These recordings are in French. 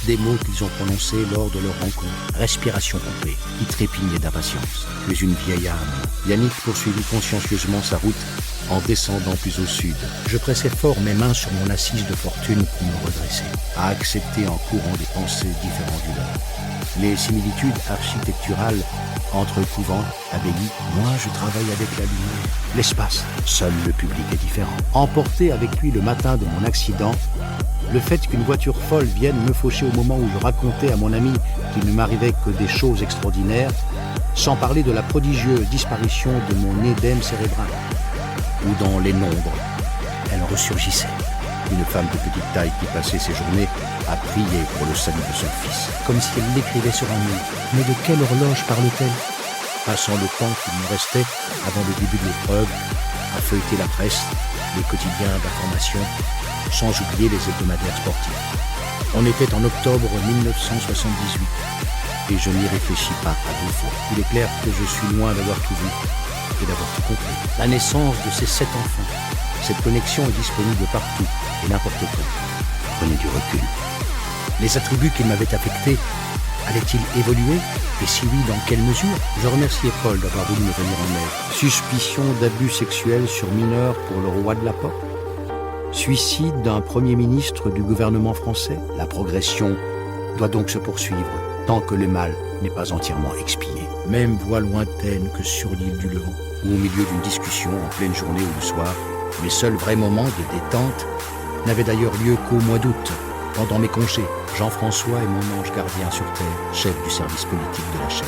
des mots qu'ils ont prononcés lors de leur rencontre. Respiration coupée, qui trépignait d'impatience. Puis une vieille âme. Yannick poursuivit consciencieusement sa route en descendant plus au sud. Je pressais fort mes mains sur mon assise de fortune pour me redresser, à accepter en courant des pensées différentes du leur. Les similitudes architecturales entre couvent, abbaye, moi je travaille avec la lumière. L'espace, seul le public est différent. Emporté avec lui le matin de mon accident, le fait qu'une voiture folle vienne me faucher au moment où je racontais à mon ami qu'il ne m'arrivait que des choses extraordinaires, sans parler de la prodigieuse disparition de mon édème cérébral, où dans les nombres, elle ressurgissait. Une femme de petite taille qui passait ses journées à prier pour le salut de son fils, comme si elle l'écrivait sur un mur. Mais de quelle horloge parle-t-elle? Passant le temps qu'il me restait avant le début de l'épreuve, à feuilleter la presse, les quotidiens d'information, sans oublier les hebdomadaires sportifs. On était en octobre 1978 et je n'y réfléchis pas à deux fois. Il est clair que je suis loin d'avoir tout vu et d'avoir tout compris. La naissance de ces 7 enfants, cette connexion est disponible partout et n'importe quand. Prenez du recul. Les attributs qui m'avaient affecté allaient-ils évoluer? Et si oui, dans quelle mesure? Je remerciais Paul d'avoir voulu me venir en aide. Suspicion d'abus sexuels sur mineurs pour le roi de la pop? Suicide d'un Premier ministre du gouvernement français? La progression doit donc se poursuivre, tant que le mal n'est pas entièrement expié. Même voix lointaine que sur l'île du Levant, ou au milieu d'une discussion en pleine journée ou le soir, mes seuls vrais moments de détente n'avaient d'ailleurs lieu qu'au mois d'août, pendant mes congés. Jean-François est mon ange gardien sur terre, chef du service politique de la chaîne.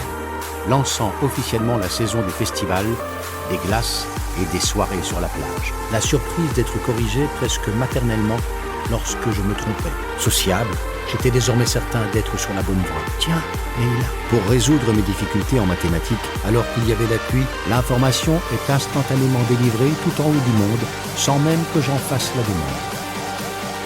Lançant officiellement la saison des festivals, des glaces et des soirées sur la plage. La surprise d'être corrigé presque maternellement lorsque je me trompais. Sociable, j'étais désormais certain d'être sur la bonne voie. Tiens, Leïla. Pour résoudre mes difficultés en mathématiques, alors qu'il y avait l'appui, l'information est instantanément délivrée tout en haut du monde, sans même que j'en fasse la demande.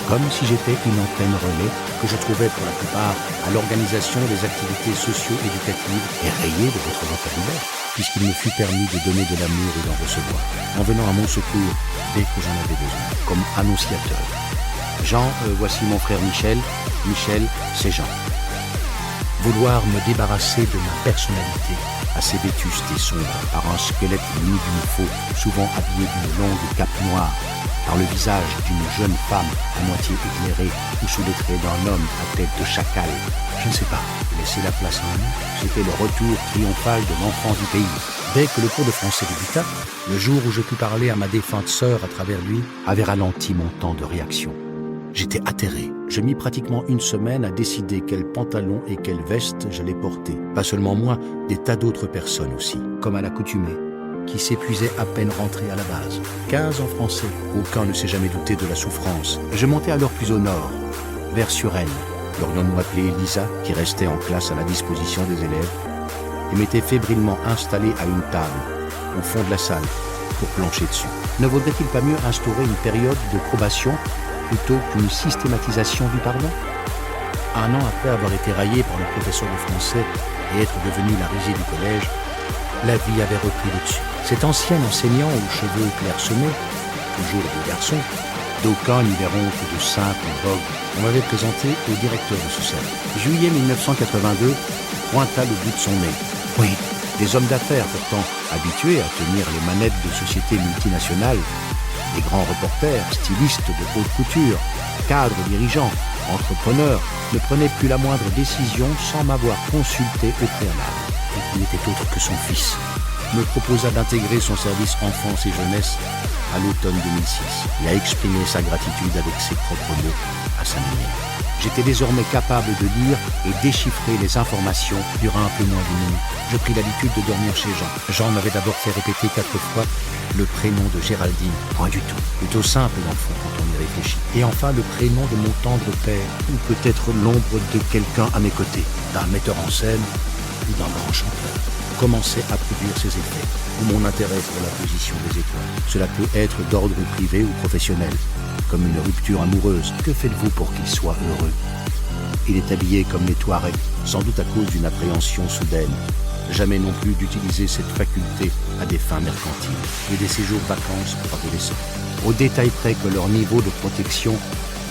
Comme si j'étais une antenne relais que je trouvais pour la plupart à l'organisation des activités socio-éducatives et rayée de votre vocabulaire, puisqu'il me fut permis de donner de l'amour et d'en recevoir, en venant à mon secours dès que j'en avais besoin, comme annonciateur. Jean, voici mon frère Michel. Michel, c'est Jean. Vouloir me débarrasser de ma personnalité, assez vétuste et sombre, par un squelette muni d'une faux, souvent habillé d'une longue cape noire, par le visage d'une jeune femme à moitié éclairée ou sous les traits d'un homme à tête de chacal. Je ne sais pas, laisser la place à un homme, c'était le retour triomphal de l'enfant du pays. Dès que le cours de français débuta, le jour où je pus parler à ma défunte sœur à travers lui, avait ralenti mon temps de réaction. J'étais atterré. Je mis pratiquement une semaine à décider quel pantalon et quelle veste j'allais porter. Pas seulement moi, des tas d'autres personnes aussi, comme à l'accoutumée, qui s'épuisaient à peine rentrés à la base. 15 en français, aucun ne s'est jamais douté de la souffrance. Je montais alors plus au nord, vers Suresnes. L'aurions-nous appelé Elisa, qui restait en classe à la disposition des élèves, et m'était fébrilement installé à une table, au fond de la salle, pour plancher dessus. Ne vaudrait-il pas mieux instaurer une période de probation plutôt qu'une systématisation du pardon? Un an après avoir été raillé par le professeur de français et être devenu la risée du collège, la vie avait repris le dessus. Cet ancien enseignant aux cheveux clairsemés, toujours de garçon, d'aucuns n'y verront que de simples vogues, on m'avait présenté au directeur de ce cercle. Juillet 1982 pointa le bout de son nez. Oui, des hommes d'affaires pourtant habitués à tenir les manettes de sociétés multinationales, des grands reporters, stylistes de haute couture, cadres dirigeants, entrepreneurs, ne prenaient plus la moindre décision sans m'avoir consulté au préalable. Et qui n'était autre que son fils, me proposa d'intégrer son service enfance et jeunesse à l'automne 2006. Il a exprimé sa gratitude avec ses propres mots, à sa manière. J'étais désormais capable de lire et déchiffrer les informations durant un peu moins d'une minute. Je pris l'habitude de dormir chez Jean. Jean m'avait d'abord fait répéter 4 fois le prénom de Géraldine. Point du tout. Plutôt simple d'enfant quand on y réfléchit. Et enfin le prénom de mon tendre père, ou peut-être l'ombre de quelqu'un à mes côtés, d'un metteur en scène ou d'un grand chanteur. Commençait à produire ses effets, ou mon intérêt pour la position des étoiles. Cela peut être d'ordre privé ou professionnel, comme une rupture amoureuse. Que faites-vous pour qu'il soit heureux? Il est habillé comme les Touaregs, sans doute à cause d'une appréhension soudaine. Jamais non plus d'utiliser cette faculté à des fins mercantiles, et des séjours vacances pour adolescents. Au détail près que leur niveau de protection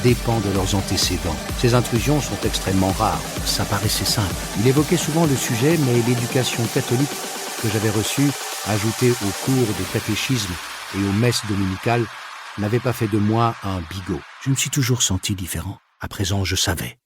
dépend de leurs antécédents. Ces intrusions sont extrêmement rares, ça paraissait simple. Il évoquait souvent le sujet, mais l'éducation catholique que j'avais reçue, ajoutée aux cours de catéchisme et aux messes dominicales, n'avait pas fait de moi un bigot. Je me suis toujours senti différent. À présent, je savais.